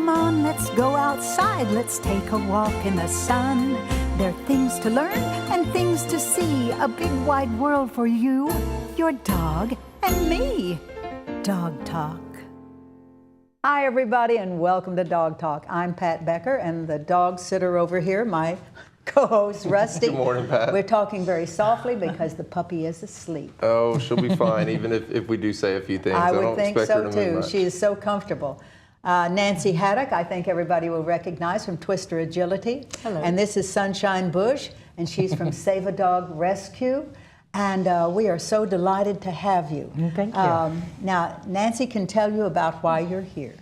Come on, let's go outside. Let's take a walk in the sun. There are things to learn and things to see. A big wide world for you, your dog, and me. Dog Talk. Hi, everybody, and welcome to Dog Talk. I'm Pat Becker, and the dog sitter over here, my co-host, Rusty. Good morning, Pat. We're talking very softly because the puppy is asleep. Oh, she'll be fine, even if we do say a few things. I would don't think expect so, her to move too. much. She is so comfortable. Nancy Haddock, I think everybody will recognize from Twister Agility. Hello. And this is Sunshine Bush, and she's from Save a Dog Rescue. And we are so delighted to have you. Thank you. Now, Nancy can tell you about why you're here.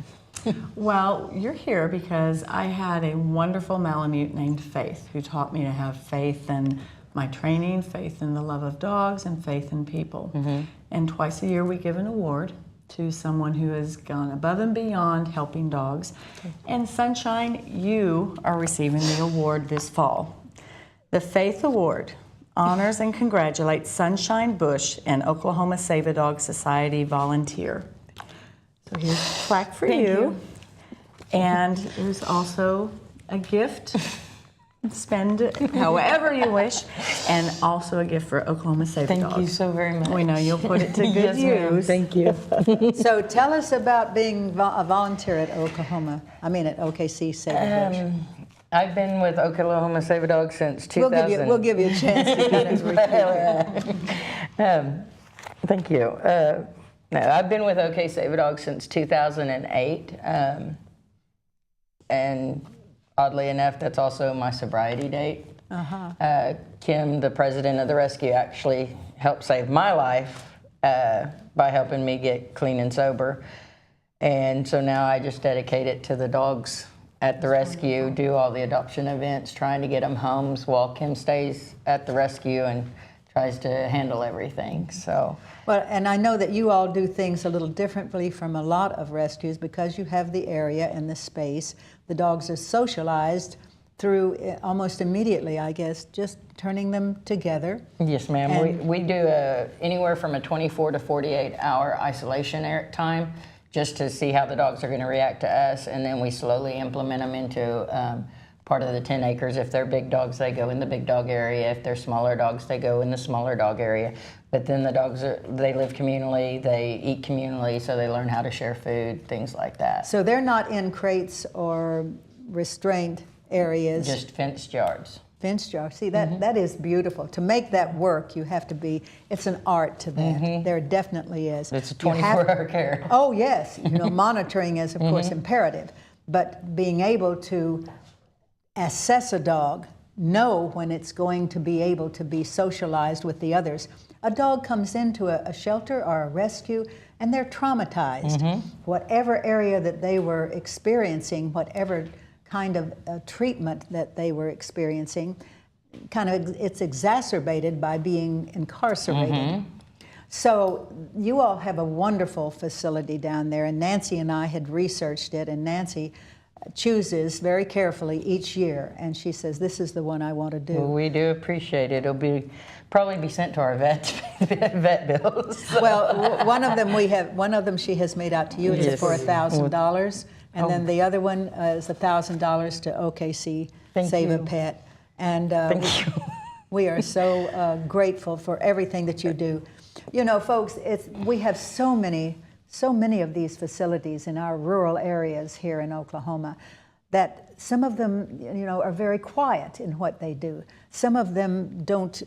Well, you're here because I had a wonderful Malamute named Faith who taught me to have faith in my training, faith in the love of dogs, and faith in people. Mm-hmm. And twice a year we give an award to someone who has gone above and beyond helping dogs. And Sunshine, you are receiving the award this fall. The Faith Award honors and congratulates Sunshine Bush, an Oklahoma Save a Dog Society volunteer. So here's a plaque for you. And there's also a gift. Spend it however you wish. And also a gift for Oklahoma Save a Dog. Thank you so very much. We know you'll put it to good Yes, ma'am. use. Thank you. So tell us about being a volunteer at at OKC Save a Bush. I've been with Oklahoma Save a Dog since 2000. We'll give you a chance to kind of repeat. Thank you. No, I've been with OK Save a Dog since 2008. And oddly enough, that's also my sobriety date. Kim, the president of the rescue, actually helped save my life by helping me get clean and sober. And so now I just dedicate it to the dogs at the rescue, do all the adoption events, trying to get them homes while Kim stays at the rescue and tries to handle everything. So. Well, and I know that you all do things a little differently from a lot of rescues because you have the area and the space. The dogs are socialized through almost immediately, I guess, just turning them together. Yes, ma'am. We do anywhere from a 24 to 48 hour isolation time just to see how the dogs are going to react to us, and then we slowly implement them into part of the 10 acres. If they're big dogs, they go in the big dog area. If they're smaller dogs, they go in the smaller dog area. But then the dogs, they live communally, they eat communally, so they learn how to share food, things like that. So they're not in crates or restrained areas. Just fenced yards. Fenced yards. See, that is beautiful. To make that work, you have to be, it's an art to that. There definitely is. It's a 24-hour care. Oh, yes. Monitoring is, of course, imperative. But being able to assess a dog, know when it's going to be able to be socialized with the others. A dog comes into a shelter or a rescue and they're traumatized. Whatever area that they were experiencing, whatever kind of treatment that they were experiencing, it's exacerbated by being incarcerated. So you all have a wonderful facility down there, and Nancy and I had researched it, and Nancy chooses very carefully each year, and she says, this is the one I want to do. Well, we do appreciate it. It'll probably be sent to our vet bills. Well, one of them she has made out to you. It's for $1,000, and then the other one is $1,000 to OKC Save a Pet. And Thank you. We are so grateful for everything that you do. Folks, we have so many of these facilities in our rural areas here in Oklahoma that some of them, are very quiet in what they do. Some of them don't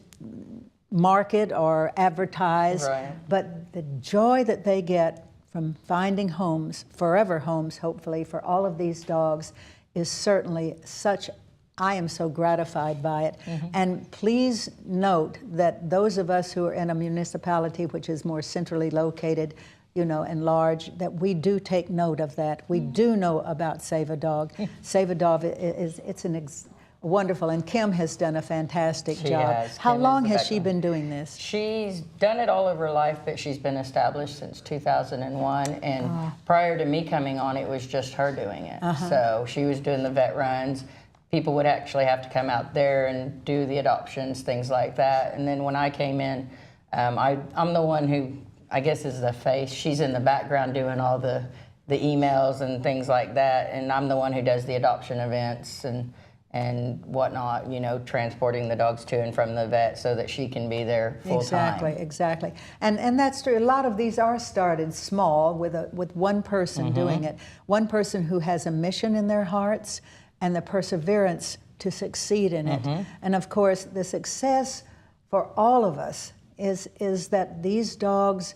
market or advertise, but the joy that they get from finding homes, forever homes, hopefully, for all of these dogs is certainly such. I am so gratified by it. And please note that those of us who are in a municipality which is more centrally located, and large, that we do take note of that. We do know about Save a Dog. Save a Dog it's wonderful, and Kim has done a fantastic job. How long has she been doing this? She's done it all of her life, but she's been established since 2001, and prior to me coming on, it was just her doing it. So she was doing the vet runs. People would actually have to come out there and do the adoptions, things like that. And then when I came in, I'm the one who I guess is the face. She's in the background doing all the the emails and things like that, and I'm the one who does the adoption events and whatnot, you know, transporting the dogs to and from the vet so that she can be there full time. Exactly. And that's true. A lot of these are started small with one person doing it, one person who has a mission in their hearts and the perseverance to succeed in it. And of course, the success for all of us is that these dogs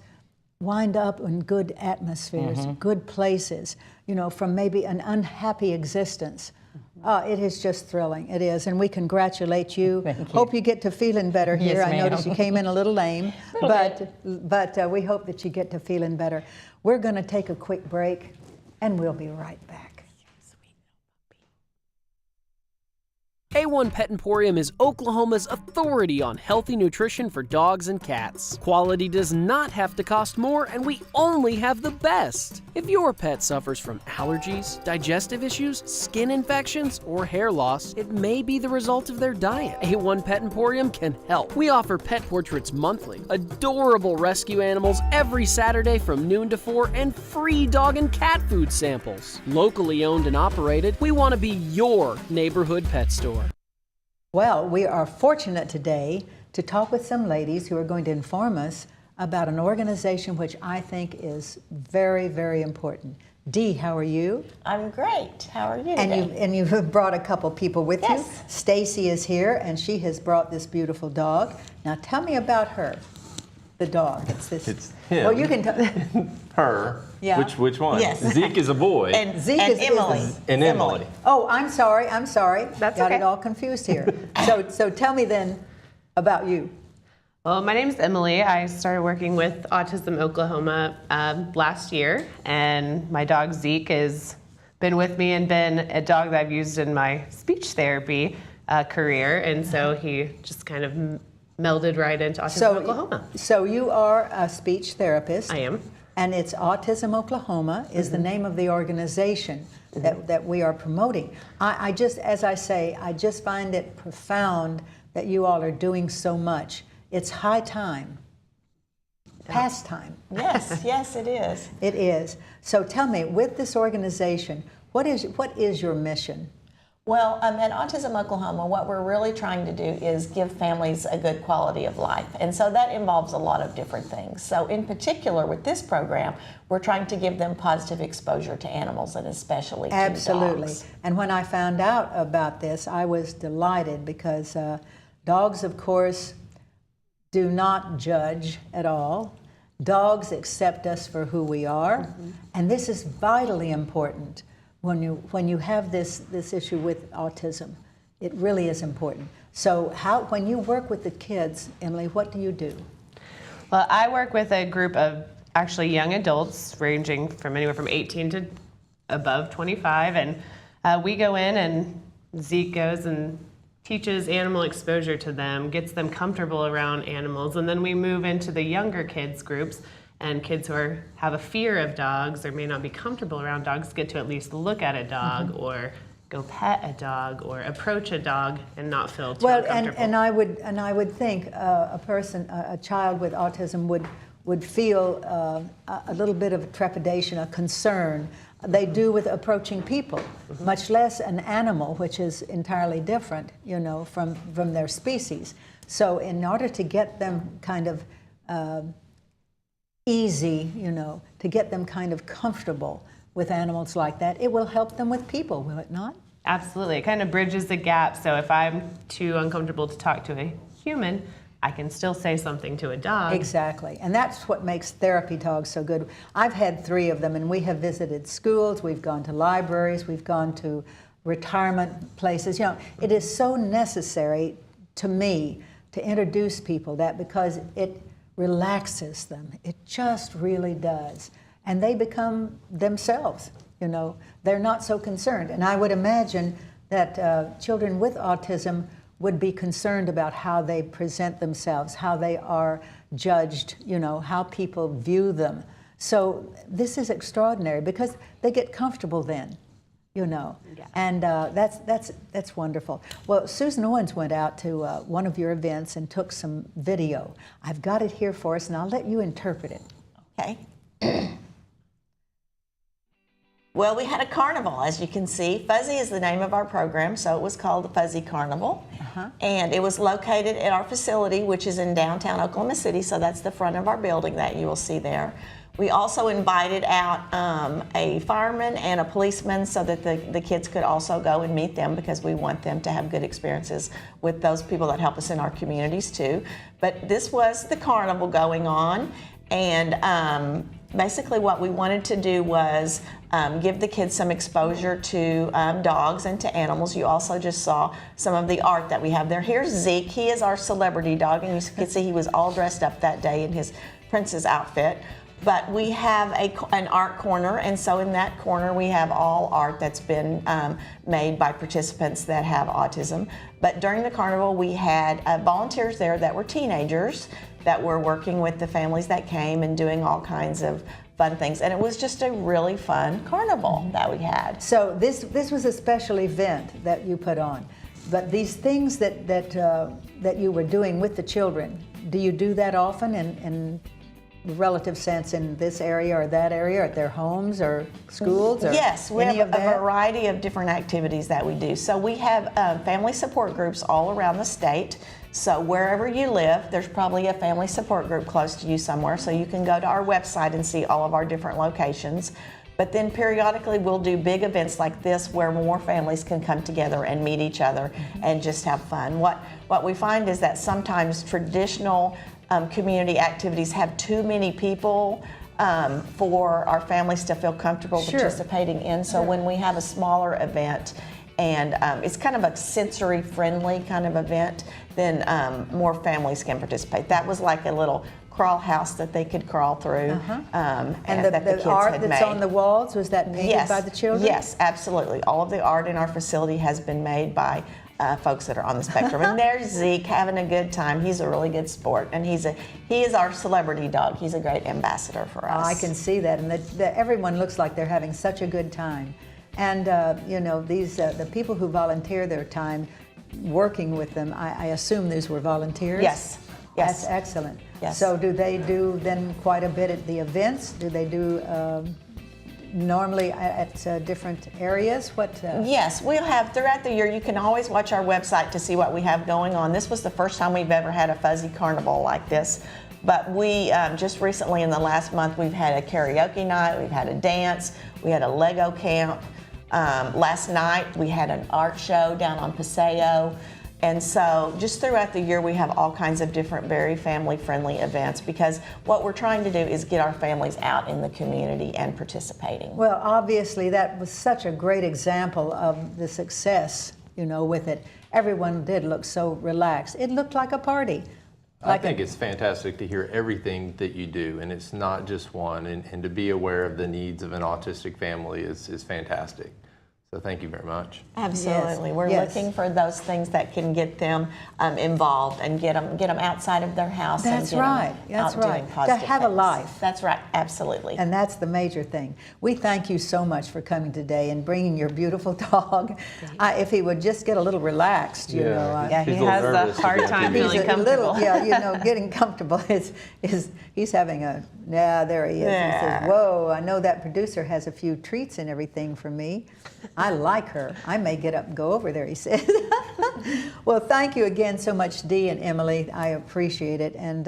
wind up in good atmospheres, good places, you know, from maybe an unhappy existence. It is just thrilling. It is, and we congratulate you. Thank you. Hope you get to feeling better here. Yes, I noticed you came in a little lame, but we hope that you get to feeling better. We're going to take a quick break, and we'll be right back. A1 Pet Emporium is Oklahoma's authority on healthy nutrition for dogs and cats. Quality does not have to cost more, and we only have the best. If your pet suffers from allergies, digestive issues, skin infections, or hair loss, it may be the result of their diet. A1 Pet Emporium can help. We offer pet portraits monthly, adorable rescue animals every Saturday from noon to 4, and free dog and cat food samples. Locally owned and operated, we want to be your neighborhood pet store. Well, we are fortunate today to talk with some ladies who are going to inform us about an organization which I think is very, very important. Dee, how are you? I'm great. How are you today? And you've brought a couple people with you. Yes. Stacy is here, and she has brought this beautiful dog. Now tell me about her, the dog. It's him. Well, you can tell. Her. Yeah. Which one? Yes. Zeke is a boy. And Zeke and is Emily. and Emily. Oh, I'm sorry. That's Got okay. it all confused here. So tell me then about you. Well, my name is Emily. I started working with Autism Oklahoma last year, and my dog Zeke has been with me and been a dog that I've used in my speech therapy career, and so he just kind of melded right into Autism Oklahoma. So you are a speech therapist. I am. And it's Autism Oklahoma is the name of the organization that we are promoting. I just, as I say, I just find it profound that you all are doing so much. It's high time, past time. Yes, it is. It is. So tell me, with this organization, what is your mission? Well, at Autism Oklahoma, what we're really trying to do is give families a good quality of life. And so that involves a lot of different things. So in particular, with this program, we're trying to give them positive exposure to animals, and especially to Absolutely. dogs. And when I found out about this, I was delighted because dogs, of course, do not judge at all. Dogs accept us for who we are. And this is vitally important. When you have this issue with autism, it really is important. So when you work with the kids, Emily, what do you do? Well, I work with a group of actually young adults ranging from anywhere from 18 to above 25, and we go in and Zeke goes and teaches animal exposure to them, gets them comfortable around animals, and then we move into the younger kids groups. And kids who have a fear of dogs or may not be comfortable around dogs get to at least look at a dog or go pet a dog or approach a dog and not feel too uncomfortable. And I would think a child with autism would feel a little bit of trepidation, a concern. They do with approaching people, much less an animal, which is entirely different, you know, from their species. So in order to get them kind of easy, you know, to get them kind of comfortable with animals like that, it will help them with people, will it not? Absolutely. It kind of bridges the gap. So if I'm too uncomfortable to talk to a human, I can still say something to a dog. Exactly. And that's what makes therapy dogs so good. I've had 3 of them, and we have visited schools, we've gone to libraries, we've gone to retirement places. You know, it is so necessary to me to introduce people that because it relaxes them. It just really does. And they become themselves, you know. They're not so concerned. And I would imagine that children with autism would be concerned about how they present themselves, how they are judged, you know, how people view them. So this is extraordinary because they get comfortable then, you know. Yeah. And that's wonderful. Well, Susan Owens went out to one of your events and took some video. I've got it here for us, and I'll let you interpret it. Okay. Well, we had a carnival, as you can see. Fuzzy is the name of our program, so it was called the Fuzzy Carnival. And it was located at our facility, which is in downtown Oklahoma City, so that's the front of our building that you will see there. We also invited out a fireman and a policeman so that the kids could also go and meet them, because we want them to have good experiences with those people that help us in our communities too. But this was the carnival going on, and basically what we wanted to do was give the kids some exposure to dogs and to animals. You also just saw some of the art that we have there. Here's Zeke. He is our celebrity dog, and you can see he was all dressed up that day in his princess outfit. But we have an art corner, and so in that corner we have all art that's been made by participants that have autism. But during the carnival we had volunteers there that were teenagers that were working with the families that came and doing all kinds of fun things. And it was just a really fun carnival that we had. So this was a special event that you put on. But these things that you were doing with the children, do you do that often in relative sense in this area or that area, or at their homes or schools? Or yes, we any have of a that? variety of different activities that we do. So we have family support groups all around the state. So wherever you live, there's probably a family support group close to you somewhere. So you can go to our website and see all of our different locations. But then periodically we'll do big events like this where more families can come together and meet each other and just have fun. What we find is that sometimes traditional community activities have too many people for our families to feel comfortable participating in. So when we have a smaller event, and it's kind of a sensory-friendly kind of event, then more families can participate. That was like a little crawl house that they could crawl through, And that the kids art had that's made. on the walls, was that painted by the children? Yes, absolutely. All of the art in our facility has been made by folks that are on the spectrum. And there's Zeke having a good time. He's a really good sport, and he is our celebrity dog. He's a great ambassador for us. I can see that, and everyone looks like they're having such a good time. And you know, these the people who volunteer their time working with them, I assume these were volunteers? Yes. Yes. That's excellent. Yes. So do they do then quite a bit at the events? Do they do normally at different areas? Yes, we'll have throughout the year. You can always watch our website to see what we have going on. This was the first time we've ever had a fuzzy carnival like this. But we just recently in the last month, we've had a karaoke night, we've had a dance, we had a Lego camp. Last night we had an art show down on Paseo. And so just throughout the year we have all kinds of different very family-friendly events, because what we're trying to do is get our families out in the community and participating. Well, obviously that was such a great example of the success, you know, with it. Everyone did look so relaxed. It looked like a party. I think it's fantastic to hear everything that you do, and it's not just one, and to be aware of the needs of an autistic family is fantastic. So thank you very much. Absolutely. Yes. We're Yes. looking for those things that can get them involved and get them outside of their house. That's and get right. them That's out right. doing To positive have a things. life. That's right. Absolutely. And that's the major thing. We thank you so much for coming today and bringing your beautiful dog. If he would just get a little relaxed, you know. Yeah, he She's a little has a nervous to hard get time to feeling you. He's a little, comfortable. yeah, you know, getting comfortable is he's having a, yeah, there he is. He Yeah. says, whoa, I know that producer has a few treats and everything for me. I like her. I may get up and go over there, he says. Well, thank you again so much, Dee and Emily. I appreciate it. And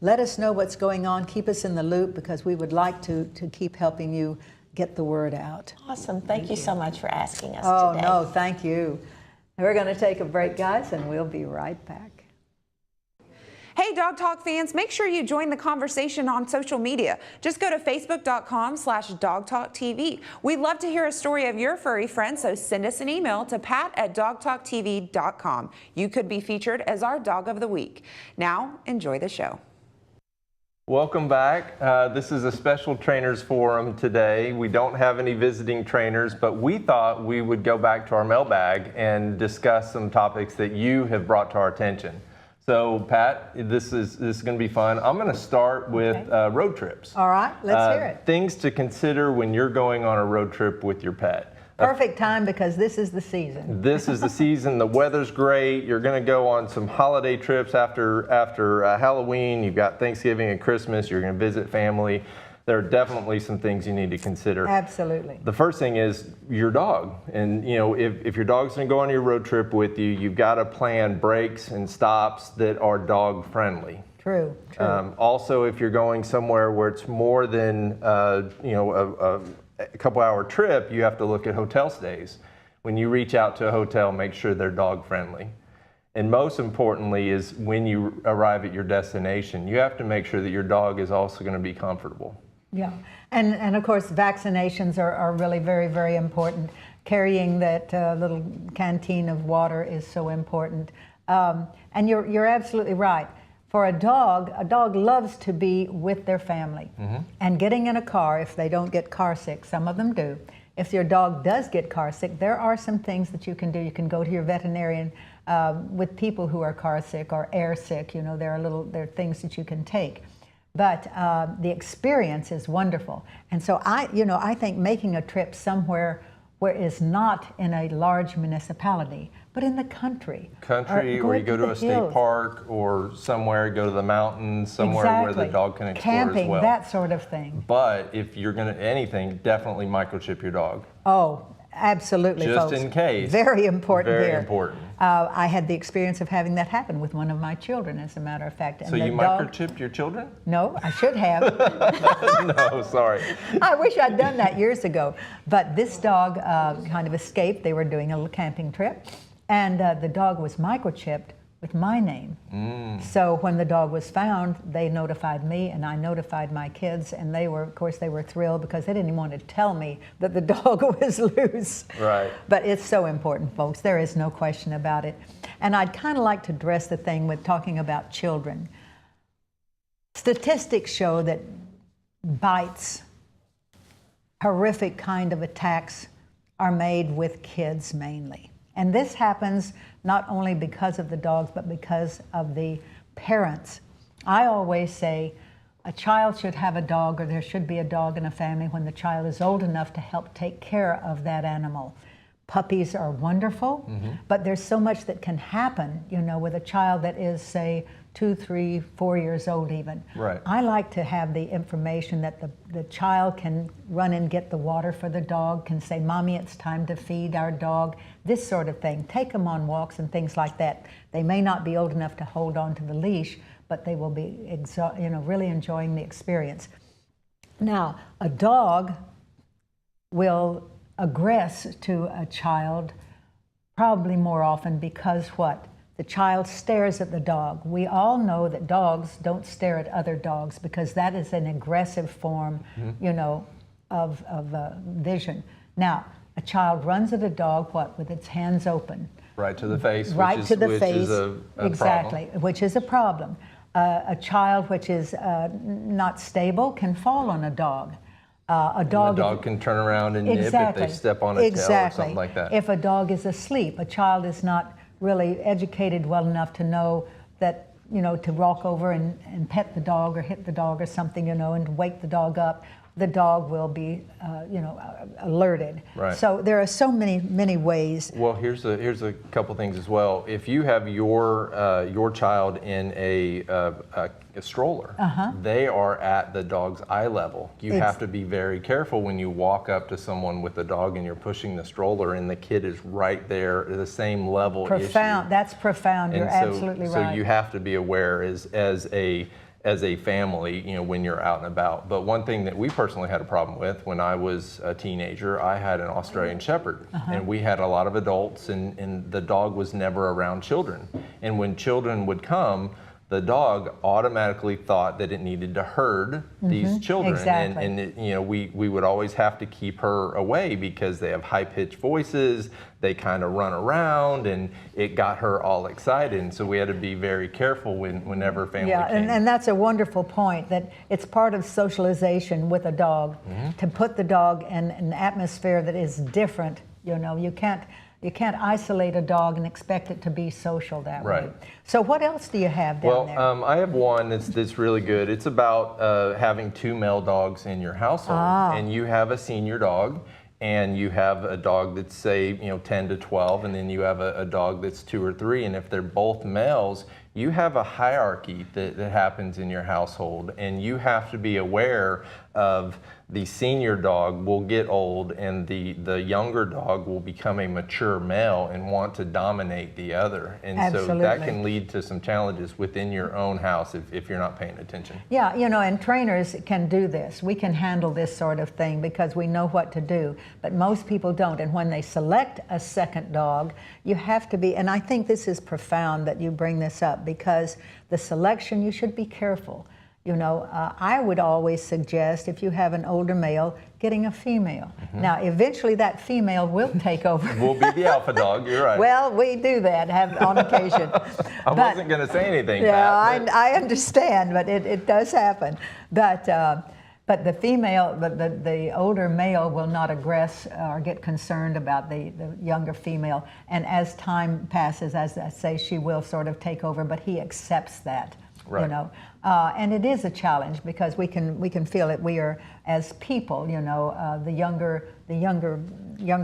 let us know what's going on. Keep us in the loop, because we would like to keep helping you get the word out. Awesome. Thank you so much for asking us Oh, today. no, thank you. We're going to take a break, guys, and we'll be right back. Hey, Dog Talk fans, make sure you join the conversation on social media. Just go to facebook.com/dogtalktv. We'd love to hear a story of your furry friend, so send us an email to pat@dogtalktv.com. You could be featured as our Dog of the Week. Now, enjoy the show. Welcome back. This is a special trainers forum today. We don't have any visiting trainers, but we thought we would go back to our mailbag and discuss some topics that you have brought to our attention. So Pat, this is going to be fun. I'm going to start with road trips. All right, let's hear it. Things to consider when you're going on a road trip with your pet. Perfect time, because this is the season. This is the season. The weather's great. You're going to go on some holiday trips after Halloween. You've got Thanksgiving and Christmas. You're going to visit family. there are definitely some things you need to consider. Absolutely. The first thing is your dog. And you know, if your dog's gonna go on your road trip with you, you've got to plan breaks and stops that are dog friendly. True, true. Also, if you're going somewhere where it's more than you know, a couple hour trip, you have to look at hotel stays. When you reach out to a hotel, make sure they're dog friendly. And most importantly is when you arrive at your destination, you have to make sure that your dog is also going to be comfortable. Yeah, and of course vaccinations are really very, very important. Carrying that little canteen of water is so important. And you're absolutely right. For a dog loves to be with their family. And getting in a car, if they don't get car sick, some of them do. If your dog does get car sick, there are some things that you can do. You can go to your veterinarian with people who are car sick or air sick. You know, there are things that you can take. But the experience is wonderful. And so I think making a trip somewhere where it's not in a large municipality, but in the country. Or you go to a state park or somewhere, go to the mountains, somewhere where the dog can explore camping, as well. That sort of thing. But if you're going to anything, definitely microchip your dog. Oh, absolutely, Just folks. in case. Very important Very here. important. I had the experience of having that happen with one of my children, as a matter of fact. And So you dog, microchipped your children? No, I should have. No, sorry. I wish I'd done that years ago. But this dog kind of escaped. They were doing a little camping trip, and the dog was microchipped with my name. So when the dog was found, they notified me, and I notified my kids, and of course they were thrilled because they didn't even want to tell me that the dog was loose. Right. But it's so important, folks. There is no question about it. And I'd kind of like to address the thing with talking about children. Statistics show that bites, horrific kind of attacks, are made with kids mainly. And this happens not only because of the dogs, but because of the parents. I always say a child should have a dog, or there should be a dog in a family when the child is old enough to help take care of that animal. Puppies are wonderful, but there's so much that can happen, you know, with a child that is, say, 2, 3, 4 years old even. Right. I like to have the information that the child can run and get the water for the dog, can say, Mommy, it's time to feed our dog, this sort of thing. Take them on walks and things like that. They may not be old enough to hold on to the leash, but they will be really enjoying the experience. Now, a dog will aggress to a child probably more often because what? The child stares at the dog. We all know that dogs don't stare at other dogs because that is an aggressive form, you know, of vision. Now, a child runs at a dog, what, with its hands open? Right to the face, Right to the face, is a exactly, problem. which is a problem. A child which is not stable can fall on a dog. A dog, the dog can turn around and nip if they step on a tail or something like that. If a dog is asleep, a child is not really educated well enough to know that, you know, to walk over and pet the dog or hit the dog or something, you know, and wake the dog up. The dog will be, alerted. Right. So there are so many ways. Well, here's a couple things as well. If you have your child in a stroller, they are at the dog's eye level. You have to be very careful when you walk up to someone with a dog and you're pushing the stroller and the kid is right there at the same level. Profound. Issue. That's profound. And You're absolutely right. So you have to be aware as a family, you know, when you're out and about. But one thing that we personally had a problem with when I was a teenager, I had an Australian Shepherd, and we had a lot of adults, and the dog was never around children. And when children would come, the dog automatically thought that it needed to herd these children. Exactly. And it, you know, we would always have to keep her away because they have high-pitched voices, they kind of run around, and it got her all excited. And so we had to be very careful whenever family came. And that's a wonderful point, that it's part of socialization with a dog, to put the dog in an atmosphere that is different. You know, you can't isolate a dog and expect it to be social that way. Right. So what else do you have down there? I have one that's really good. It's about having 2 male dogs in your household, and you have a senior dog, and you have a dog that's, say, 10 to 12, and then you have a dog that's 2 or 3, and if they're both males, you have a hierarchy that happens in your household, and you have to be aware of the senior dog will get old and the younger dog will become a mature male and want to dominate the other. And Absolutely. so that can lead to some challenges within your own house if you're not paying attention. Yeah, you know, and trainers can do this. We can handle this sort of thing because we know what to do, but most people don't. And when they select a second dog, you have to be, and I think this is profound that you bring this up, because the selection, you should be careful. You know, I would always suggest, if you have an older male, getting a female. Now, eventually that female will take over. We'll be the alpha dog, you're right. Well, we do that on occasion. I wasn't going to say anything, Yeah, Pat, but I understand, but it does happen. But the female, the older male will not aggress or get concerned about the younger female. And as time passes, as I say, she will sort of take over, but he accepts that. Right. You know, and it is a challenge because we can feel it. We are, as people, you know, the younger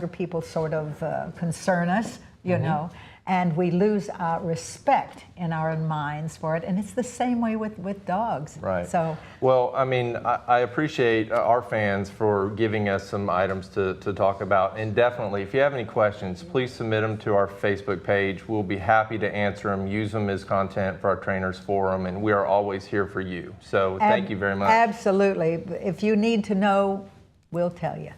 people sort of concern us, you know, and we lose respect in our minds for it. And it's the same way with dogs. Right. So, well, I mean, I appreciate our fans for giving us some items to talk about. And definitely, if you have any questions, please submit them to our Facebook page. We'll be happy to answer them, use them as content for our trainers forum, and we are always here for you. So thank you very much. Absolutely. If you need to know, we'll tell you.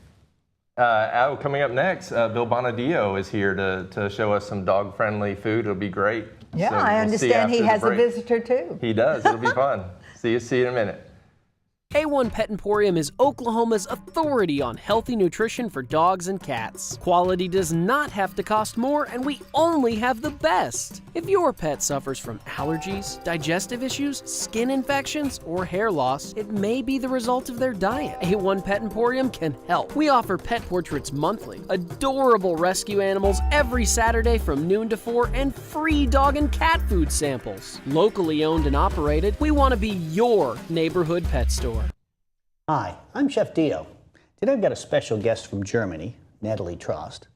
Coming up next, Bill Bonadillo is here to show us some dog-friendly food. It'll be great. Yeah, So I we'll see understand he after the has a break. visitor too. He does. It'll be fun. See you in a minute. A1 Pet Emporium is Oklahoma's authority on healthy nutrition for dogs and cats. Quality does not have to cost more, and we only have the best. If your pet suffers from allergies, digestive issues, skin infections, or hair loss, it may be the result of their diet. A1 Pet Emporium can help. We offer pet portraits monthly, adorable rescue animals every Saturday from noon to 4, and free dog and cat food samples. Locally owned and operated, we want to be your neighborhood pet store. Hi, I'm Chef Dio. Today I've got a special guest from Germany, Natalie Trost.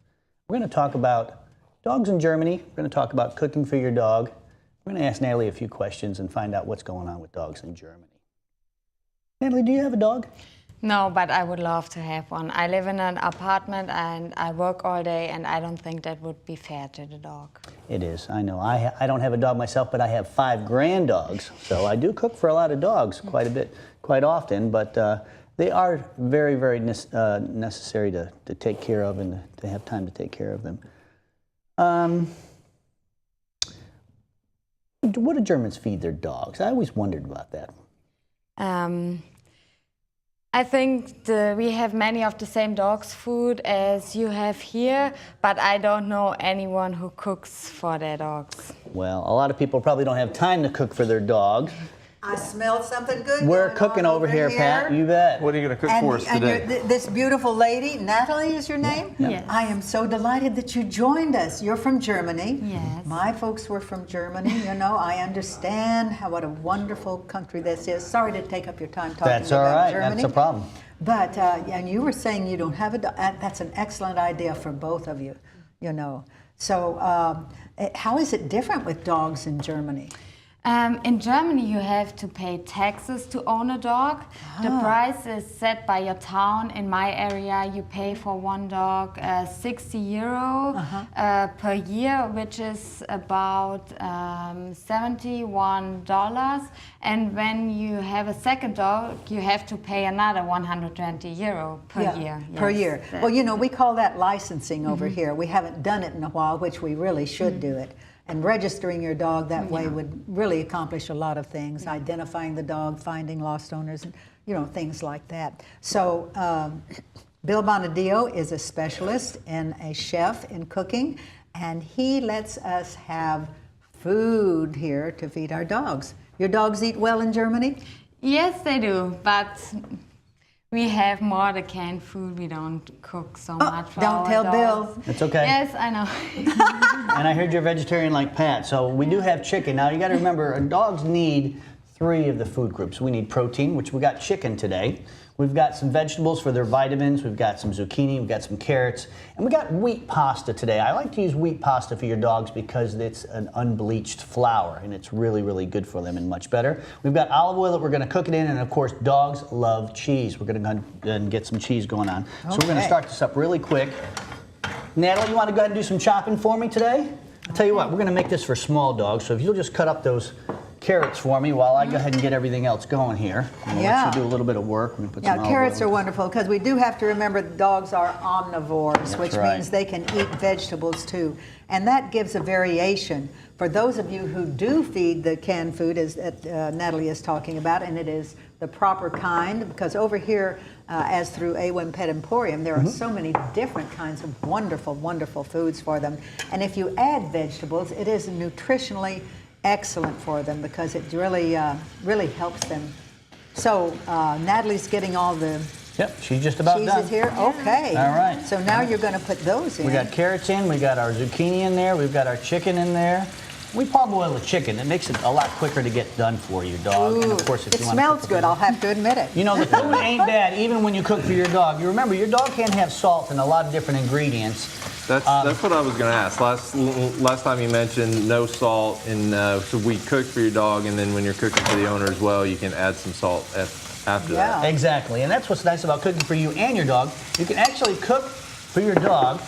We're going to talk about dogs in Germany. We're going to talk about cooking for your dog. We're going to ask Natalie a few questions and find out what's going on with dogs in Germany. Natalie, do you have a dog? No, but I would love to have one. I live in an apartment and I work all day, and I don't think that would be fair to the dog. It is, I know. I don't have a dog myself, but I have 5 grand dogs. So I do cook for a lot of dogs quite a bit, quite often, but they are very, very necessary to take care of and to have time to take care of them. What do Germans feed their dogs? I always wondered about that. I think we have many of the same dog's food as you have here, but I don't know anyone who cooks for their dogs. Well, a lot of people probably don't have time to cook for their dogs. I smelled something good. We're going cooking on over here, Pat. You bet. What are you going to cook And, for us and today? this beautiful lady, Natalie is your name? Yes. I am so delighted that you joined us. You're from Germany. Yes. My folks were from Germany. You know, I understand what a wonderful country this is. Sorry to take up your time talking That's all about right. Germany. That's a problem. But, and you were saying you don't have a dog. That's an excellent idea for both of you, you know. So how is it different with dogs in Germany? In Germany, you have to pay taxes to own a dog. The price is set by your town. In my area, you pay for one dog €60 per year, which is about $71. And when you have a second dog, you have to pay another €120 per year. Per Yes, year. that- Well, you know, we call that licensing over here. We haven't done it in a while, which we really should do it. And registering your dog that way would really accomplish a lot of things, identifying the dog, finding lost owners, and, you know, things like that. So Bill Bonadillo is a specialist and a chef in cooking, and he lets us have food here to feed our dogs. Your dogs eat well in Germany? Yes, they do, but we have more the canned food. We don't cook so much for Don't our tell dogs. Bill. That's okay. Yes, I know. And I heard you're vegetarian like Pat, so we do have chicken. Now you got to remember, dogs need 3 of the food groups. We need protein, which we got chicken today. We've got some vegetables for their vitamins. We've got some zucchini, we've got some carrots, and we got wheat pasta today. I like to use wheat pasta for your dogs because it's an unbleached flour, and it's really, really good for them and much better. We've got olive oil that we're going to cook it in, and of course, dogs love cheese. We're going to go ahead and get some cheese going on. So we're going to start this up really quick. Natalie, you want to go ahead and do some chopping for me today? I'll tell you what, we're going to make this for small dogs, so if you'll just cut up those carrots for me while I go ahead and get everything else going here. I'm going to let you do a little bit of work. We're gonna put some olive carrots oil. are wonderful because we do have to remember that dogs are omnivores, which means they can eat vegetables too. And that gives a variation. For those of you who do feed the canned food, as Natalie is talking about, and it is the proper kind, because over here, as through A1 Pet Emporium, there are so many different kinds of wonderful, wonderful foods for them. And if you add vegetables, it is nutritionally excellent for them because it really, really helps them. So Natalie's getting all the Yep, she's just about done. cheeses here. Okay. All right. So now you're going to put those in. We got carrots in, we got our zucchini in there, we've got our chicken in there. We parboil the chicken. It makes it a lot quicker to get done for your dog. Ooh, and of course, if it you want smells to good, I'll have to admit it. You know, the food ain't bad even when you cook for your dog. You remember, your dog can't have salt and a lot of different ingredients. That's what I was going to ask. Last time you mentioned no salt, and so we cook for your dog, and then when you're cooking for the owner as well, you can add some salt after that. Exactly, and that's what's nice about cooking for you and your dog. You can actually cook for your dog.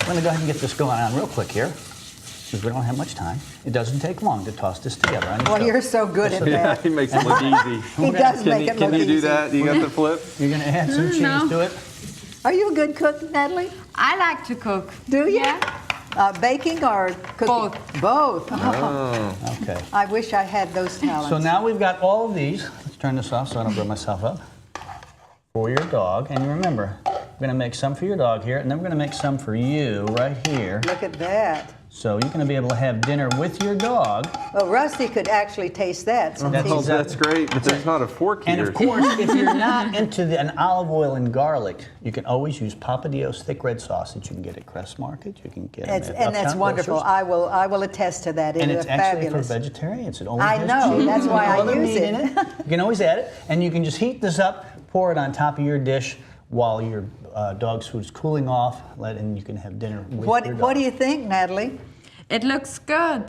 I'm going to go ahead and get this going on real quick here, because we don't have much time. It doesn't take long to toss this together. Well, you're so good at Yeah, that. he makes it look easy. He does make it look Can you do easy. that? You got the flip? You're going to add some cheese to it. Are you a good cook, Natalie? I like to cook. Do you? Yeah. Baking or cooking? Both. Okay. I wish I had those talents. So now we've got all of these. Let's turn this off so I don't burn myself up. For your dog. And remember, we're going to make some for your dog here, and then we're going to make some for you right here. Look at that. So you're going to be able to have dinner with your dog. Well, Rusty could actually taste that. Since Oh, he's that's great, but there's not a fork And here. of course, if you're not into an olive oil and garlic, you can always use Papa Dio's thick red sausage. You can get it at Crest Market. You can get it at and that's Uptown wonderful. Grocers. I will attest to that. It And is it's actually fabulous. for vegetarians. It only I has know, cheese that's and why no I other use meat it. in You can always add it, and you can just heat this up, pour it on top of your dish while your dog's food is cooling off, and you can have dinner with your dog. What do you think, Natalie? It looks good.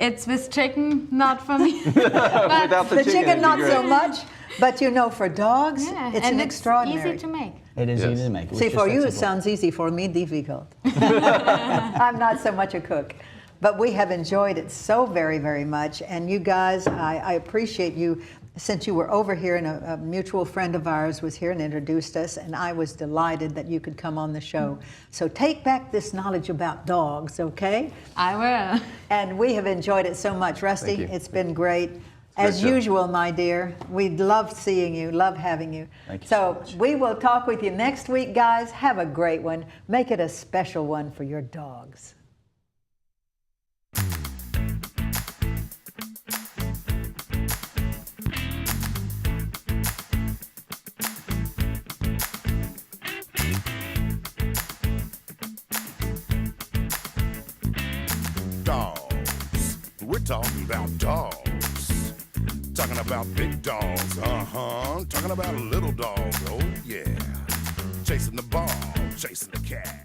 It's with chicken, not for me. Without The chicken, it'd be not great. so much, but you know, for dogs, Yeah, it's and an extraordinary. easy to make. It is Yes. easy to make. It's See, just for that you it simple. sounds easy. For me, difficult. I'm not so much a cook, but we have enjoyed it so very, very much. And you guys, I appreciate you. Since you were over here, and a mutual friend of ours was here and introduced us, and I was delighted that you could come on the show. So take back this knowledge about dogs, okay? I will. And we have enjoyed it so much. Rusty, Thank you. it's been great. As show. usual, my dear, we love seeing you, love having you. Thank you so so much. we will talk with you next week, guys. Have a great one. Make it a special one for your dogs. Dogs. We're talking about dogs. Talking about big dogs, Talking about little dogs, oh yeah. Chasing the ball, chasing the cat.